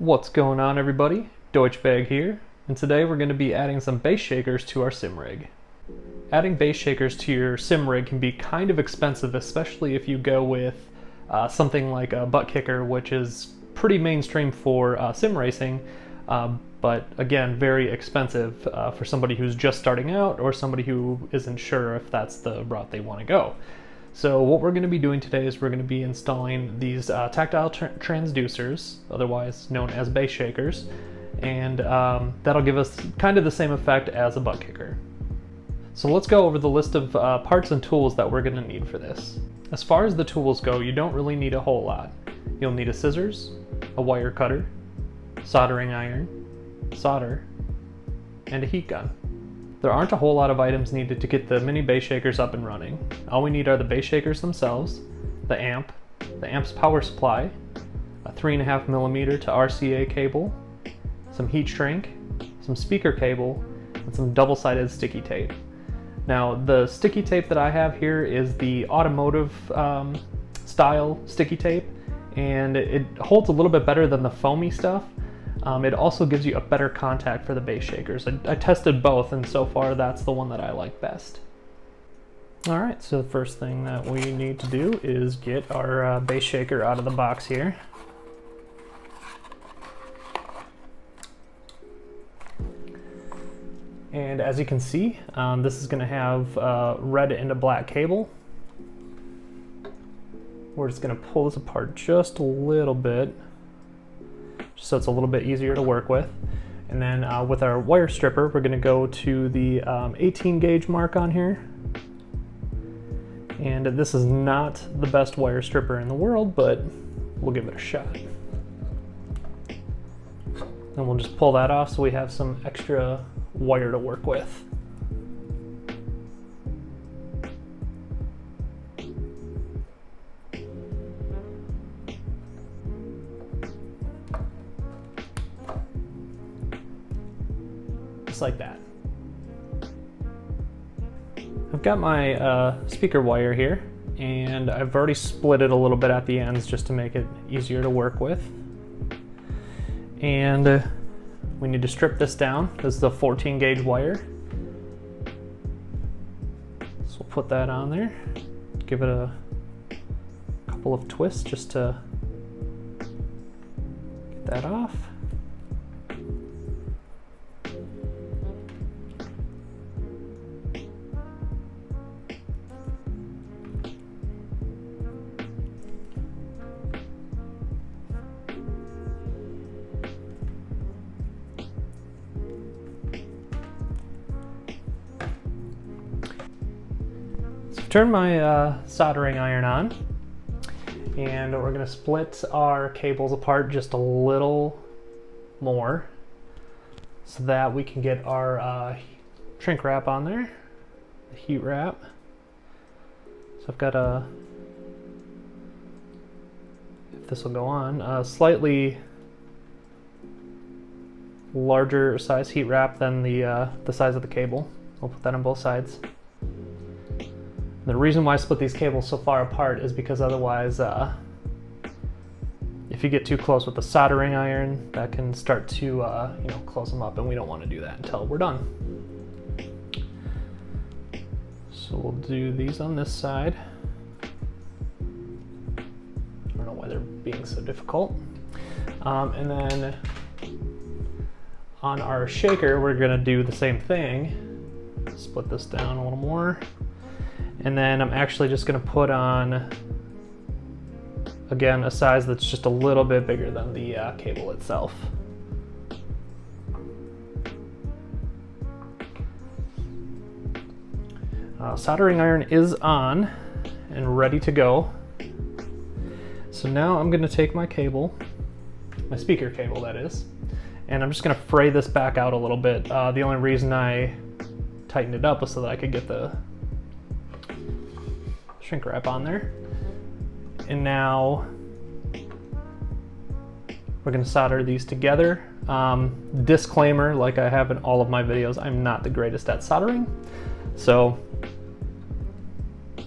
What's going on, everybody? Deutschbag here, and today we're going to be adding some bass shakers to our sim rig. Adding bass shakers to your sim rig can be kind of expensive, especially if you go with something like a butt kicker, which is pretty mainstream for sim racing, but again, very expensive for somebody who's just starting out or somebody who isn't sure if that's the route they want to go. So what we're going to be doing today is we're going to be installing these tactile transducers, otherwise known as bass shakers, and that'll give us kind of the same effect as a butt kicker. So let's go over the list of parts and tools that we're going to need for this. As far as the tools go, you don't really need a whole lot. You'll need a scissors, a wire cutter, soldering iron, solder, and a heat gun. There aren't a whole lot of items needed to get the mini bass shakers up and running. All we need are the bass shakers themselves, the amp's power supply, a 3.5mm to RCA cable, some heat shrink, some speaker cable, and some double-sided sticky tape. Now, the sticky tape that I have here is the automotive style sticky tape, and it holds a little bit better than the foamy stuff. It also gives you a better contact for the bass shakers. I tested both, and so far that's the one that I like best. Alright, so the first thing that we need to do is get our bass shaker out of the box here. And as you can see, this is going to have red and a black cable. We're just going to pull this apart just a little bit, just so it's a little bit easier to work with. And then with our wire stripper, we're going to go to the 18 gauge mark on here. And this is not the best wire stripper in the world, but we'll give it a shot. Then we'll just pull that off so we have some extra wire to work with. Just like that. I've got my speaker wire here, and I've already split it a little bit at the ends just to make it easier to work with. And we need to strip this down. This is the 14 gauge wire. So we'll put that on there, give it a couple of twists just to get that off. Turn my soldering iron on, and we're going to split our cables apart just a little more so that we can get our shrink wrap on there, the heat wrap. So I've got if this will go on, a slightly larger size heat wrap than the size of the cable. I'll put that on both sides. The reason why I split these cables so far apart is because otherwise, if you get too close with the soldering iron, that can start to close them up, and we don't want to do that until we're done. So we'll do these on this side. I don't know why they're being so difficult. And then on our shaker, we're going to do the same thing. Split this down a little more. And then I'm actually just going to put on, again, a size that's just a little bit bigger than the cable itself. Soldering iron is on and ready to go. So now I'm going to take my cable, my speaker cable that is, and I'm just going to fray this back out a little bit. The only reason I tightened it up was so that I could get the shrink wrap on there. And now we're going to solder these together. Disclaimer, like I have in all of my videos, I'm not the greatest at soldering, so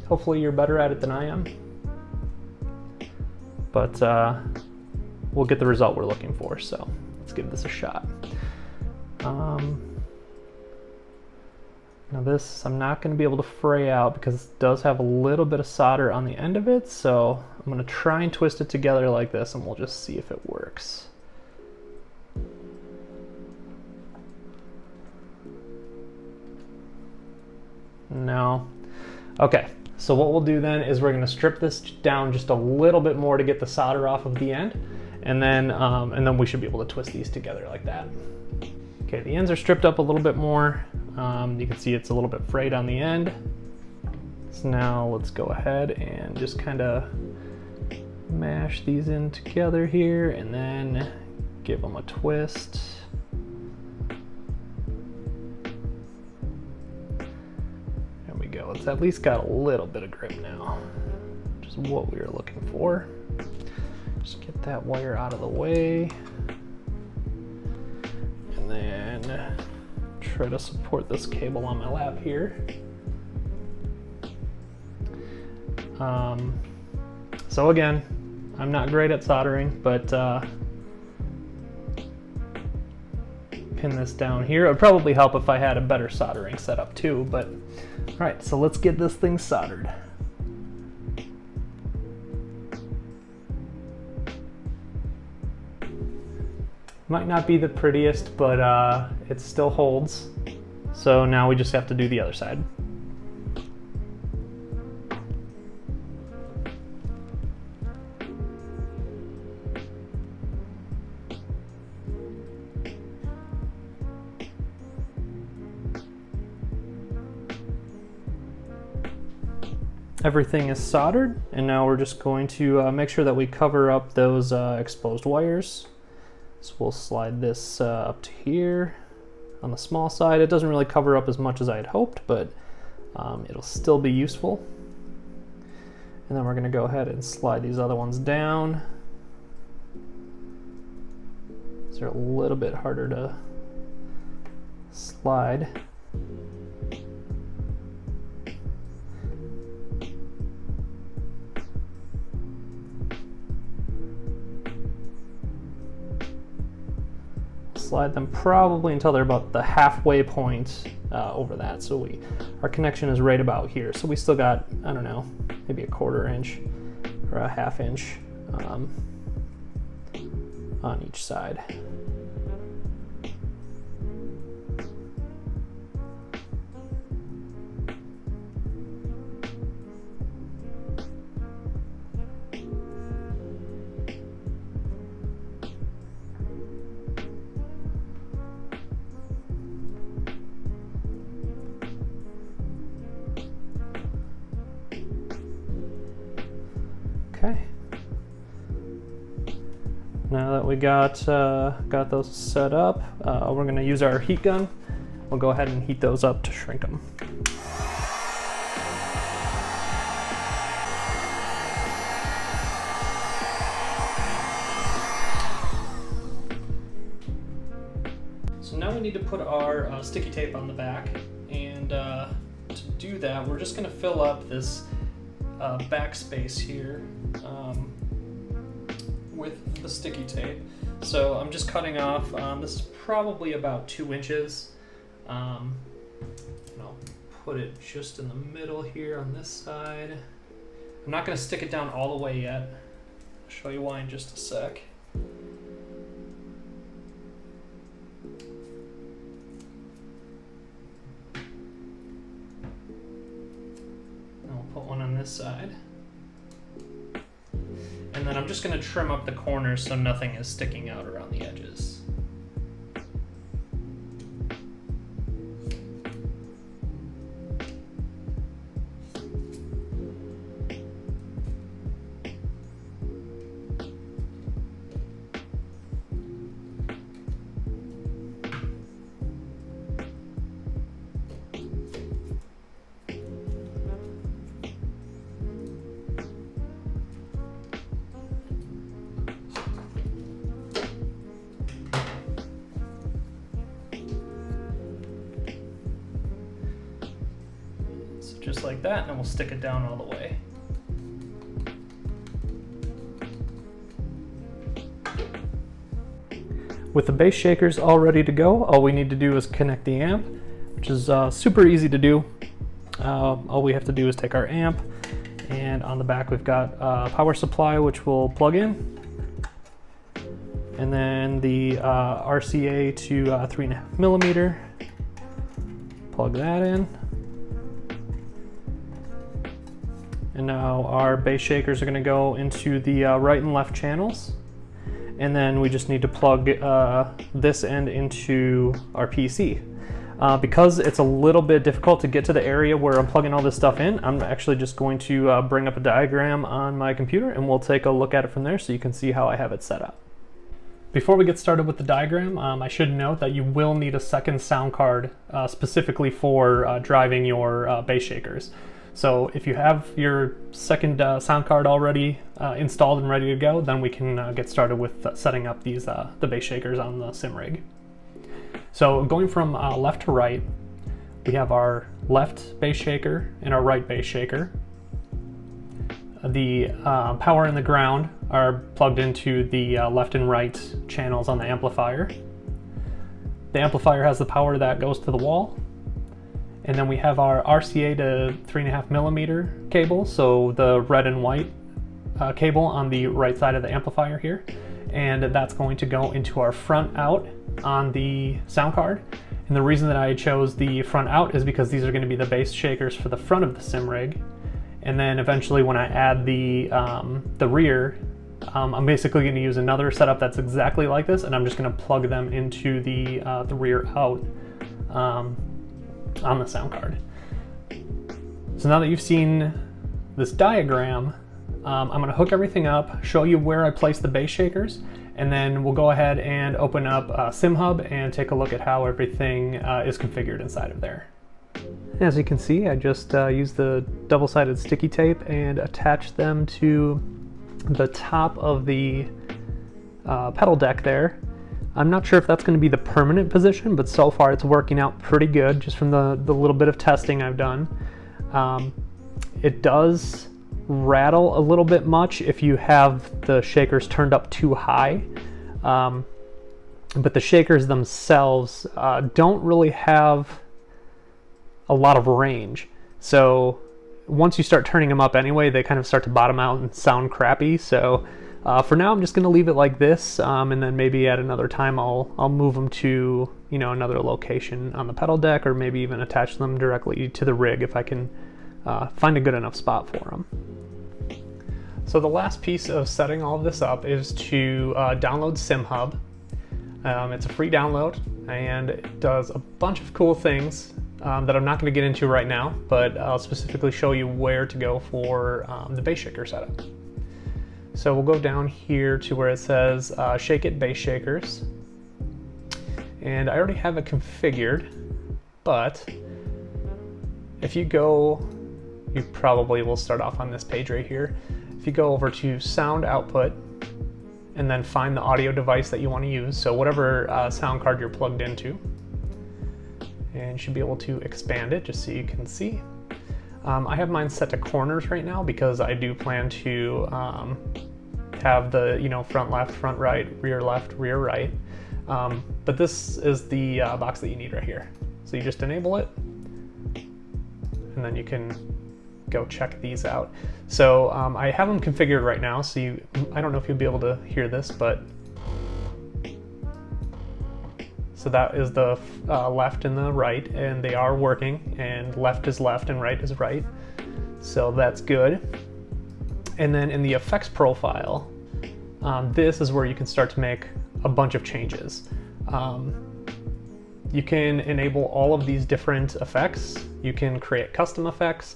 hopefully you're better at it than I am. But we'll get the result we're looking for. So let's give this a shot. Now this, I'm not going to be able to fray out because it does have a little bit of solder on the end of it, so I'm going to try and twist it together like this and we'll just see if it works. No. Okay, so what we'll do then is we're going to strip this down just a little bit more to get the solder off of the end, and then we should be able to twist these together like that. Okay, the ends are stripped up a little bit more. You can see it's a little bit frayed on the end. So now let's go ahead and just kind of mash these in together here and then give them a twist. There we go. It's at least got a little bit of grip now, which is what we were looking for. Just get that wire out of the way. And then try to support this cable on my lap here. So again, I'm not great at soldering, but pin this down here. It would probably help if I had a better soldering setup too, but all right, so let's get this thing soldered. Might not be the prettiest, but it still holds. So now we just have to do the other side. Everything is soldered, and now we're just going to make sure that we cover up those exposed wires. So we'll slide this up to here on the small side. It doesn't really cover up as much as I had hoped, but it'll still be useful. And then we're going to go ahead and slide these other ones down. These are a little bit harder to slide. Slide them probably until they're about the halfway point over that. So our connection is right about here. So we still got, I don't know, maybe a 1/4 inch or a 1/2 inch on each side. Okay. Now that we got those set up, we're going to use our heat gun. We'll go ahead and heat those up to shrink them. So now we need to put our sticky tape on the back, and to do that, we're just going to fill up this backspace here with the sticky tape. So I'm just cutting off, this is probably about 2 inches. And I'll put it just in the middle here on this side. I'm not going to stick it down all the way yet. I'll show you why in just a sec. I'll put one on this side. And then I'm just going to trim up the corners so nothing is sticking out around the edges. Just like that, and then we'll stick it down all the way. With the bass shakers all ready to go, all we need to do is connect the amp, which is super easy to do. All we have to do is take our amp, and on the back we've got a power supply which we'll plug in, and then the RCA to 3.5 millimeter. Plug that in. And now our bass shakers are going to go into the right and left channels. And then we just need to plug this end into our PC. Because it's a little bit difficult to get to the area where I'm plugging all this stuff in, I'm actually just going to bring up a diagram on my computer and we'll take a look at it from there so you can see how I have it set up. Before we get started with the diagram, I should note that you will need a second sound card specifically for driving your bass shakers. So if you have your second sound card already installed and ready to go, then we can get started with setting up these the bass shakers on the sim rig. So going from left to right, we have our left bass shaker and our right bass shaker. The power and the ground are plugged into the left and right channels on the amplifier. The amplifier has the power that goes to the wall. And then we have our RCA to 3.5 millimeter cable, so the red and white cable on the right side of the amplifier here. And that's going to go into our front out on the sound card. And the reason that I chose the front out is because these are going to be the bass shakers for the front of the sim rig. And then eventually when I add the rear, I'm basically going to use another setup that's exactly like this, and I'm just going to plug them into the rear out on the sound card. So now that you've seen this diagram, I'm going to hook everything up, show you where I place the bass shakers, and then we'll go ahead and open up Simhub and take a look at how everything is configured inside of there. As you can see, I just used the double-sided sticky tape and attached them to the top of the pedal deck there. I'm not sure if that's going to be the permanent position, but so far it's working out pretty good just from the little bit of testing I've done. It does rattle a little bit much if you have the shakers turned up too high, but the shakers themselves don't really have a lot of range. So once you start turning them up anyway, they kind of start to bottom out and sound crappy. So for now, I'm just going to leave it like this, and then maybe at another time I'll move them to another location on the pedal deck, or maybe even attach them directly to the rig if I can find a good enough spot for them. So the last piece of setting all of this up is to download Simhub. It's a free download, and it does a bunch of cool things that I'm not going to get into right now, but I'll specifically show you where to go for the bass shaker setup. So we'll go down here to where it says Shake It Bass Shakers. And I already have it configured, but if you go, you probably will start off on this page right here. If you go over to Sound Output and then find the audio device that you want to use, so whatever sound card you're plugged into, and you should be able to expand it just so you can see. I have mine set to corners right now because I do plan to have the front left, front right, rear left, rear right. But this is the box that you need right here. So you just enable it, and then you can go check these out. So I have them configured right now, so I don't know if you'll be able to hear this, but so that is the left and the right, and they are working, and left is left and right is right. So that's good. And then in the effects profile, this is where you can start to make a bunch of changes. You can enable all of these different effects. You can create custom effects,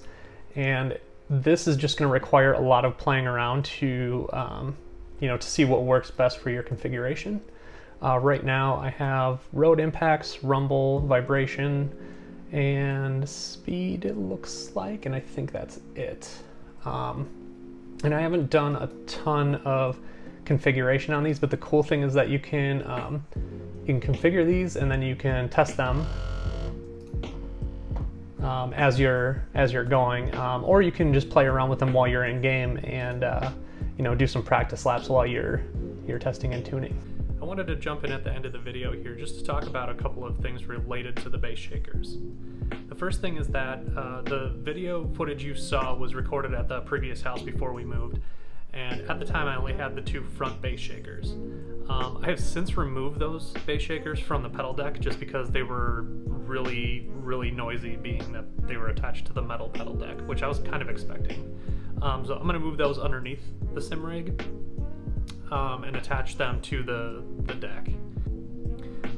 and this is just going to require a lot of playing around to to see what works best for your configuration. Right now I have road impacts, rumble, vibration, and speed, it looks like, and I think that's it. And I haven't done a ton of configuration on these, but the cool thing is that you can configure these and then you can test them as you're going, or you can just play around with them while you're in game and do some practice laps while you're testing and tuning. And wanted to jump in at the end of the video here just to talk about a couple of things related to the bass shakers. The first thing is that the video footage you saw was recorded at the previous house before we moved, and at the time I only had the 2 front bass shakers. I have since removed those bass shakers from the pedal deck just because they were really noisy, being that they were attached to the metal pedal deck, which I was kind of expecting. So I'm going to move those underneath the sim rig and attach them to the deck.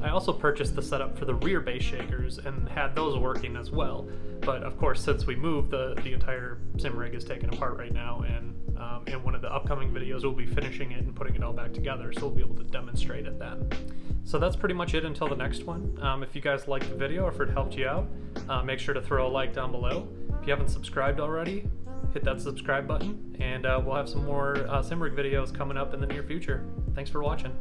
I also purchased the setup for the rear bass shakers and had those working as well, but of course since we moved, the entire sim rig is taken apart right now, and in one of the upcoming videos we'll be finishing it and putting it all back together, so we'll be able to demonstrate it then. So that's pretty much it until the next one. If you guys liked the video or if it helped you out, make sure to throw a like down below. If you haven't subscribed already, hit that subscribe button, and we'll have some more sim rig videos coming up in the near future. Thanks for watching.